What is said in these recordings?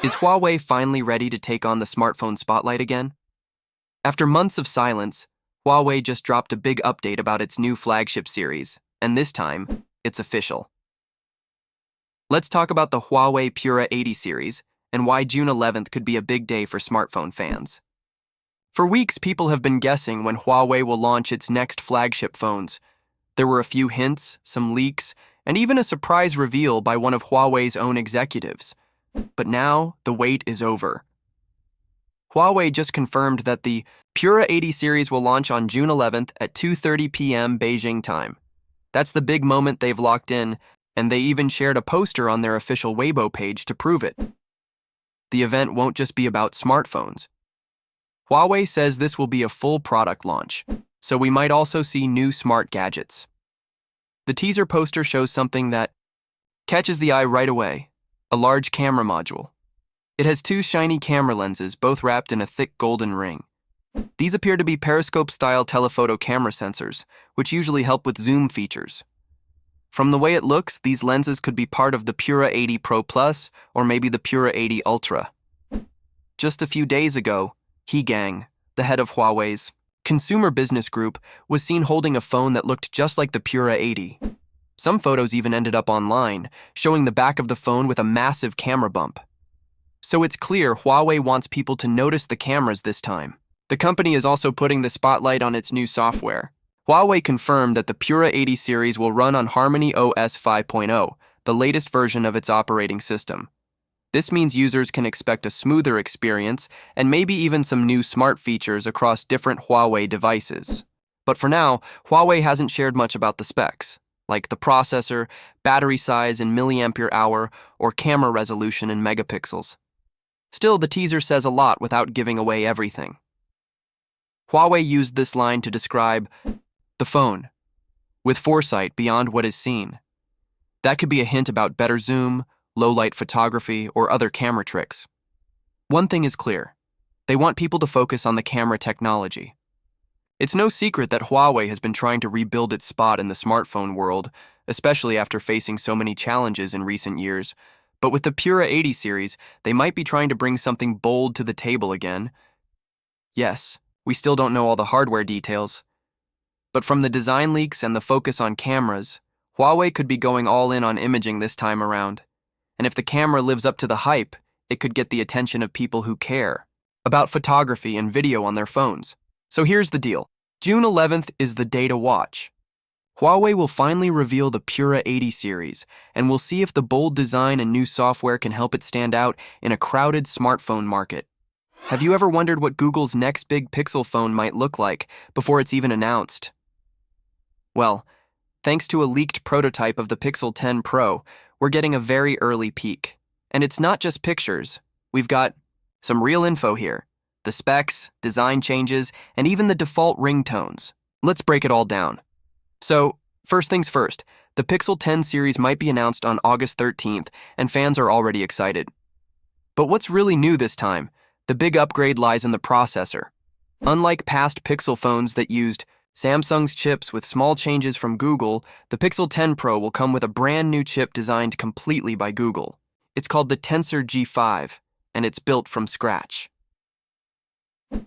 Is Huawei finally ready to take on the smartphone spotlight again? After months of silence, Huawei just dropped a big update about its new flagship series, and this time, it's official. Let's talk about the Huawei Pura 80 series and why June 11th could be a big day for smartphone fans. For weeks, people have been guessing when Huawei will launch its next flagship phones. There were a few hints, some leaks, and even a surprise reveal by one of Huawei's own executives. But now, the wait is over. Huawei just confirmed that the Pura 80 series will launch on June 11th at 2:30 p.m. Beijing Time. That's the big moment they've locked in, and they even shared a poster on their official Weibo page to prove it. The event won't just be about smartphones. Huawei says this will be a full product launch, so we might also see new smart gadgets. The teaser poster shows something that catches the eye right away: a large camera module. It has two shiny camera lenses, both wrapped in a thick golden ring. These appear to be periscope-style telephoto camera sensors, which usually help with zoom features. From the way it looks, these lenses could be part of the Pura 80 Pro Plus or maybe the Pura 80 Ultra. Just a few days ago, He Gang, the head of Huawei's consumer business group, was seen holding a phone that looked just like the Pura 80. Some photos even ended up online, showing the back of the phone with a massive camera bump. So it's clear Huawei wants people to notice the cameras this time. The company is also putting the spotlight on its new software. Huawei confirmed that the Pura 80 series will run on Harmony OS 5.0, the latest version of its operating system. This means users can expect a smoother experience and maybe even some new smart features across different Huawei devices. But for now, Huawei hasn't shared much about the specs, like the processor, battery size in milliampere hour, or camera resolution in megapixels. Still, the teaser says a lot without giving away everything. Huawei used this line to describe the phone, with foresight beyond what is seen. That could be a hint about better zoom, low-light photography, or other camera tricks. One thing is clear: they want people to focus on the camera technology. It's no secret that Huawei has been trying to rebuild its spot in the smartphone world, especially after facing so many challenges in recent years. But with the Pura 80 series, they might be trying to bring something bold to the table again. Yes, we still don't know all the hardware details, but from the design leaks and the focus on cameras, Huawei could be going all in on imaging this time around. And if the camera lives up to the hype, it could get the attention of people who care about photography and video on their phones. So here's the deal. June 11th is the day to watch. Huawei will finally reveal the Pura 80 series, and we'll see if the bold design and new software can help it stand out in a crowded smartphone market. Have you ever wondered what Google's next big Pixel phone might look like before it's even announced? Well, thanks to a leaked prototype of the Pixel 10 Pro, we're getting a very early peek. And it's not just pictures. We've got some real info here: the specs, design changes, and even the default ringtones. Let's break it all down. So, first things first, the Pixel 10 series might be announced on August 13th, and fans are already excited. But what's really new this time? The big upgrade lies in the processor. Unlike past Pixel phones that used Samsung's chips with small changes from Google, the Pixel 10 Pro will come with a brand new chip designed completely by Google. It's called the Tensor G5, and it's built from scratch.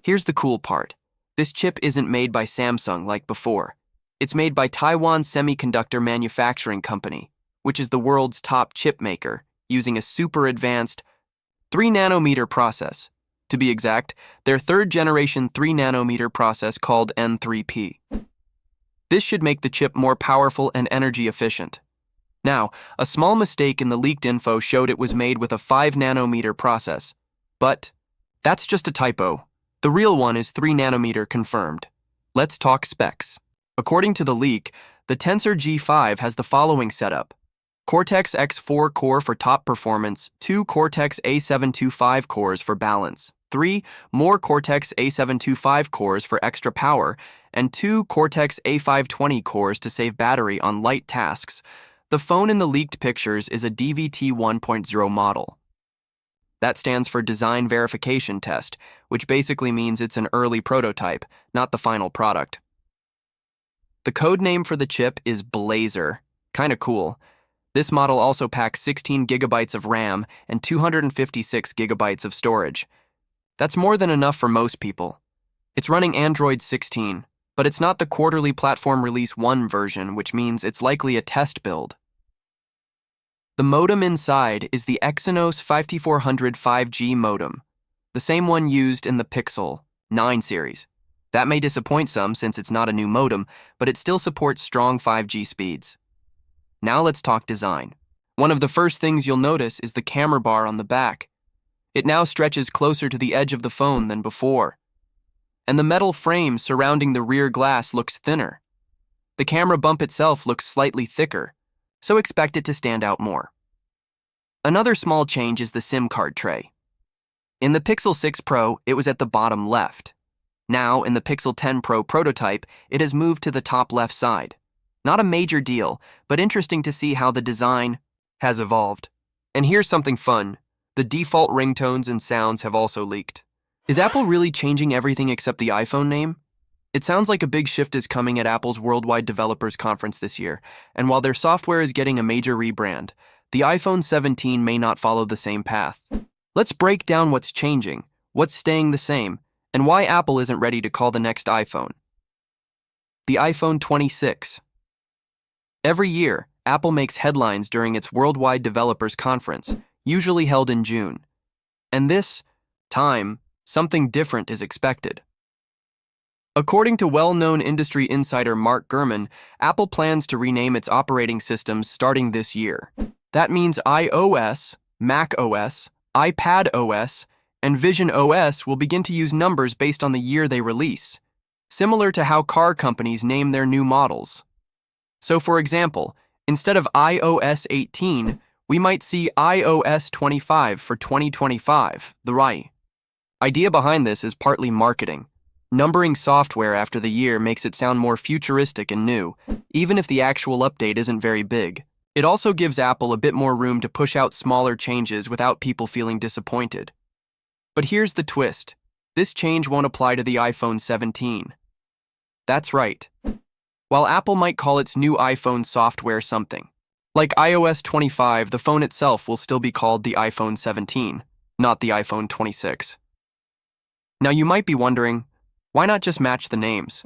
Here's the cool part. This chip isn't made by Samsung like before. It's made by Taiwan Semiconductor Manufacturing Company, which is the world's top chip maker, using a super advanced 3-nanometer process. To be exact, their third-generation 3-nanometer process called N3P. This should make the chip more powerful and energy efficient. Now, a small mistake in the leaked info showed it was made with a 5-nanometer process. But that's just a typo. The real one is 3-nanometer confirmed. Let's talk specs. According to the leak, the Tensor G5 has the following setup: Cortex-X4 core for top performance, 2 Cortex-A725 cores for balance, 3 more Cortex-A725 cores for extra power, and 2 Cortex-A520 cores to save battery on light tasks. The phone in the leaked pictures is a DVT 1.0 model. That stands for Design Verification Test, which basically means it's an early prototype, not the final product. The code name for the chip is Blazer. Kinda cool. This model also packs 16 gigabytes of RAM and 256 gigabytes of storage. That's more than enough for most people. It's running Android 16, but it's not the quarterly platform release 1 version, which means it's likely a test build. The modem inside is the Exynos 5400 5G modem, the same one used in the Pixel 9 series. That may disappoint some since it's not a new modem, but it still supports strong 5G speeds. Now let's talk design. One of the first things you'll notice is the camera bar on the back. It now stretches closer to the edge of the phone than before. And the metal frame surrounding the rear glass looks thinner. The camera bump itself looks slightly thicker, so expect it to stand out more. Another small change is the SIM card tray. In the Pixel 6 Pro, it was at the bottom left. Now, in the Pixel 10 Pro prototype, it has moved to the top left side. Not a major deal, but interesting to see how the design has evolved. And here's something fun. The default ringtones and sounds have also leaked. Is Apple really changing everything except the iPhone name? It sounds like a big shift is coming at Apple's Worldwide Developers Conference this year, and while their software is getting a major rebrand, the iPhone 17 may not follow the same path. Let's break down what's changing, what's staying the same, and why Apple isn't ready to call the next iPhone. The iPhone 26. Every year, Apple makes headlines during its Worldwide Developers Conference, usually held in June. And this time, something different is expected. According to well-known industry insider Mark Gurman, Apple plans to rename its operating systems starting this year. That means iOS, macOS, iPadOS, and Vision OS will begin to use numbers based on the year they release, similar to how car companies name their new models. So for example, instead of iOS 18, we might see iOS 25 for 2025, the right. Idea behind this is partly marketing. Numbering software after the year makes it sound more futuristic and new, even if the actual update isn't very big. It also gives Apple a bit more room to push out smaller changes without people feeling disappointed. But here's the twist. This change won't apply to the iPhone 17. That's right. While Apple might call its new iPhone software something like iOS 25, the phone itself will still be called the iPhone 17, not the iPhone 26. Now you might be wondering, why not just match the names?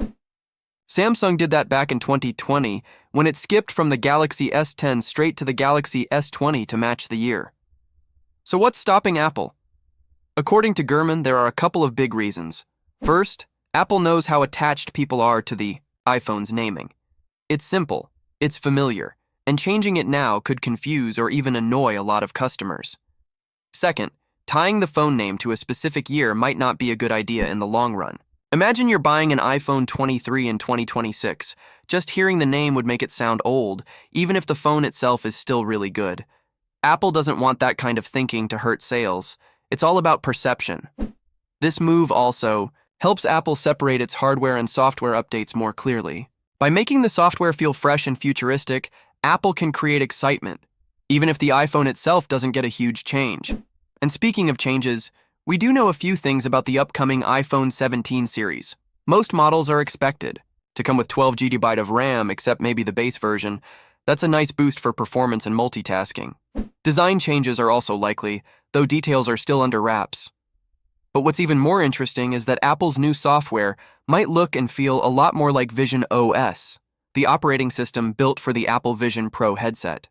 Samsung did that back in 2020 when it skipped from the Galaxy S10 straight to the Galaxy S20 to match the year. So what's stopping Apple? According to Gurman, there are a couple of big reasons. First, Apple knows how attached people are to the iPhone's naming. It's simple, it's familiar, and changing it now could confuse or even annoy a lot of customers. Second, tying the phone name to a specific year might not be a good idea in the long run. Imagine you're buying an iPhone 23 in 2026. Just hearing the name would make it sound old, even if the phone itself is still really good. Apple doesn't want that kind of thinking to hurt sales. It's all about perception. This move also helps Apple separate its hardware and software updates more clearly. By making the software feel fresh and futuristic, Apple can create excitement, even if the iPhone itself doesn't get a huge change. And speaking of changes, we do know a few things about the upcoming iPhone 17 series. Most models are expected to come with 12 GB of RAM, except maybe the base version. That's a nice boost for performance and multitasking. Design changes are also likely, though details are still under wraps. But what's even more interesting is that Apple's new software might look and feel a lot more like Vision OS, the operating system built for the Apple Vision Pro headset.